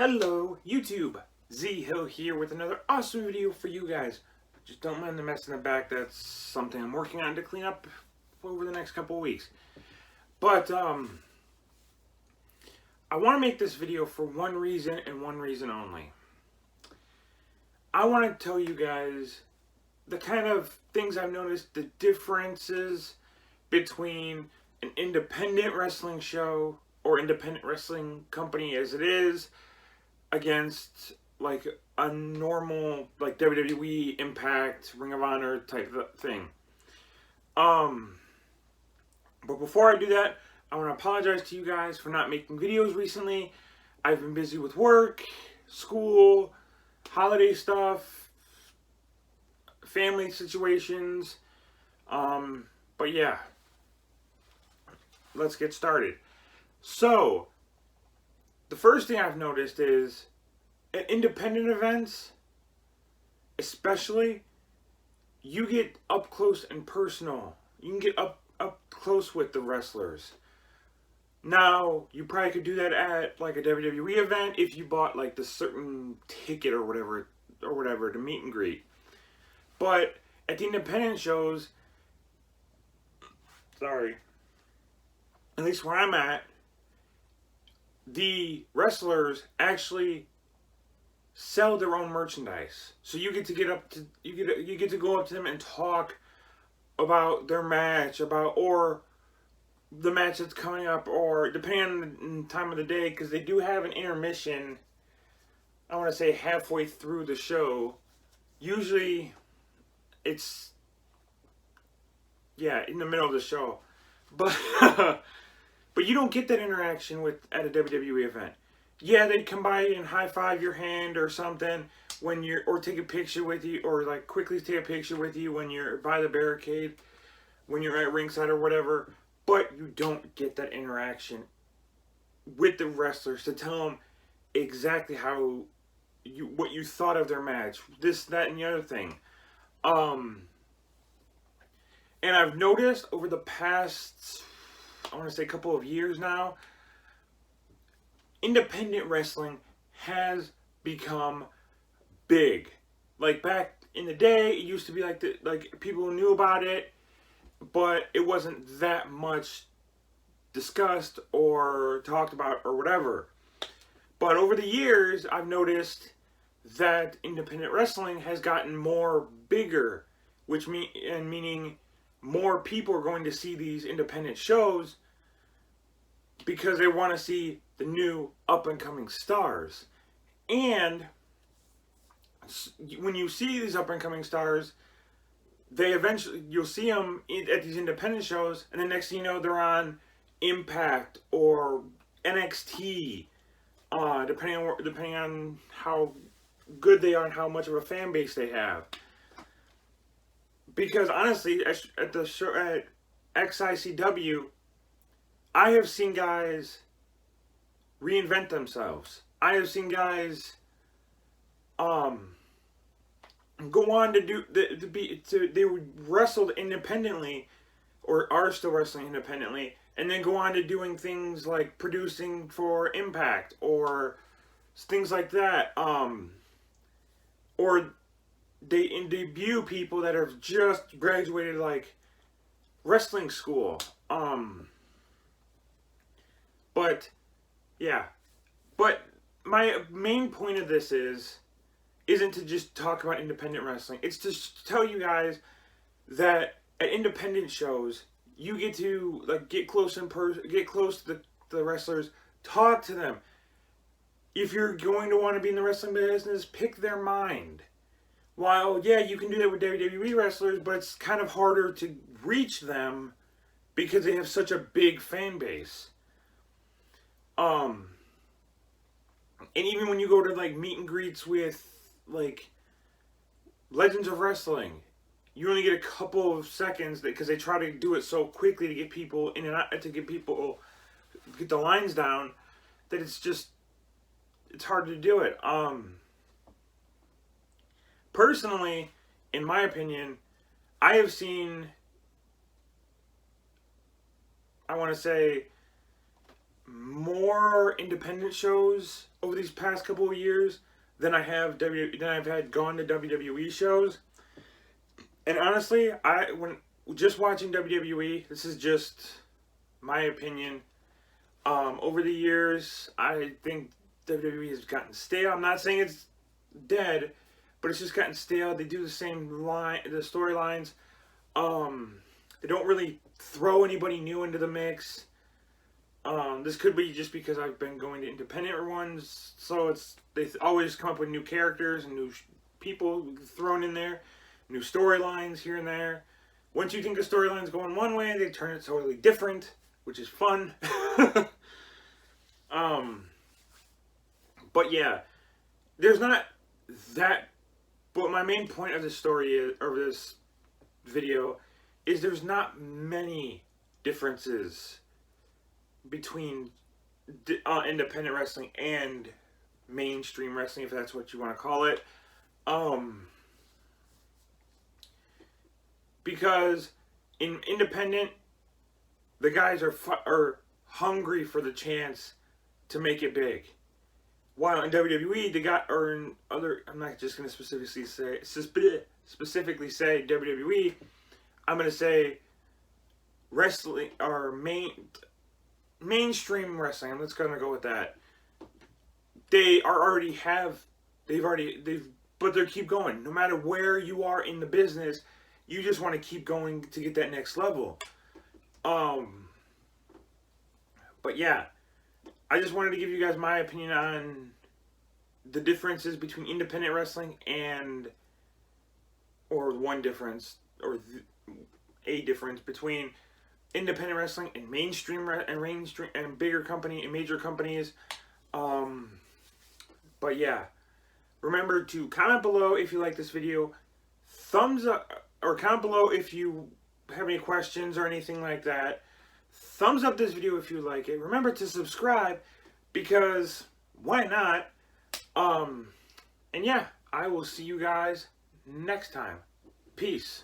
Hello, YouTube! Z Hill here with another awesome video for you guys. Just don't mind the mess in the back. That's something I'm working on to clean up over the next couple of weeks. But, I want to make this video for one reason and one reason only. I want to tell you guys the kind of things I've noticed, the differences between an independent wrestling show or independent wrestling company as it is against like a normal like WWE, Impact, Ring of Honor type of thing. But before I do that, I want to apologize to you guys for not making videos recently. I've been busy with work, school, holiday stuff, family situations. But yeah, let's get started. So, the first thing I've noticed is at independent events, especially, you get up close and personal. You can get up close with the wrestlers. Now, you probably could do that at like a WWE event if you bought like the certain ticket or whatever to meet and greet. But at the independent shows, sorry, at least where I'm at, the wrestlers actually sell their own merchandise. So you get to you get to go up to them and talk about their match, or the match that's coming up, or depending on the time of the day, because they do have an intermission. I want to say halfway through the show. Usually, it's in the middle of the show, but but you don't get that interaction at a WWE event. Yeah, they'd come by and high five your hand or something or take a picture with you, or like quickly take a picture with you when you're by the barricade, when you're at ringside or whatever. But you don't get that interaction with the wrestlers to tell them exactly what you thought of their match, this, that, and the other thing. And I've noticed over the past, I want to say, couple of years now, independent wrestling has become big. Like back in the day, it used to be like people knew about it, but it wasn't that much discussed or talked about or whatever. But over the years, I've noticed that independent wrestling has gotten more bigger, meaning more people are going to see these independent shows because they want to see the new up-and-coming stars. And when you see these up-and-coming stars, you'll see them at these independent shows, and the next thing you know, they're on Impact or NXT, depending on how good they are and how much of a fan base they have. Because honestly, at the show at XICW, I have seen guys reinvent themselves. I have seen guys go on they wrestled independently, or are still wrestling independently, and then go on to doing things like producing for Impact or things like that. Or they debut people that have just graduated like wrestling school. But yeah, but my main point of this isn't to just talk about independent wrestling. It's to tell you guys that at independent shows, you get to like get close to the wrestlers, talk to them. If you're going to want to be in the wrestling business, pick their mind. While yeah, you can do that with WWE wrestlers, but it's kind of harder to reach them because they have such a big fan base. And even when you go to like meet and greets with like Legends of Wrestling, you only get a couple of seconds because they try to do it so quickly to get people in and out, to get the lines down, that it's hard to do it. Personally, in my opinion, I have seen, I want to say, more independent shows over these past couple of years than I've had gone to WWE shows. And honestly, when just watching WWE, this is just my opinion. Over the years, I think WWE has gotten stale. I'm not saying it's dead, but it's just gotten stale. They do the same the storylines. They don't really throw anybody new into the mix. This could be just because I've been going to independent ones, so they always come up with new characters and new people thrown in there, new storylines here and there. Once you think a storyline's going one way, they turn it totally different, which is fun. But yeah, there's not that. But my main point of this story or this video is there's not many differences between independent wrestling and mainstream wrestling, if that's what you want to call it. Because in independent, the guys are hungry for the chance to make it big. While in WWE, or in other, I'm not just going to specifically say WWE. I'm going to say wrestling or mainstream wrestling. I'm just going to go with that. But they keep going. No matter where you are in the business, you just want to keep going to get that next level. But yeah, I just wanted to give you guys my opinion on the differences between independent wrestling or a difference between independent wrestling and mainstream and bigger company and major companies. But yeah, remember to comment below if you like this video, thumbs up, or comment below if you have any questions or anything like that. Thumbs up this video if you like it. Remember to subscribe, because why not? And yeah, I will see you guys next time. Peace.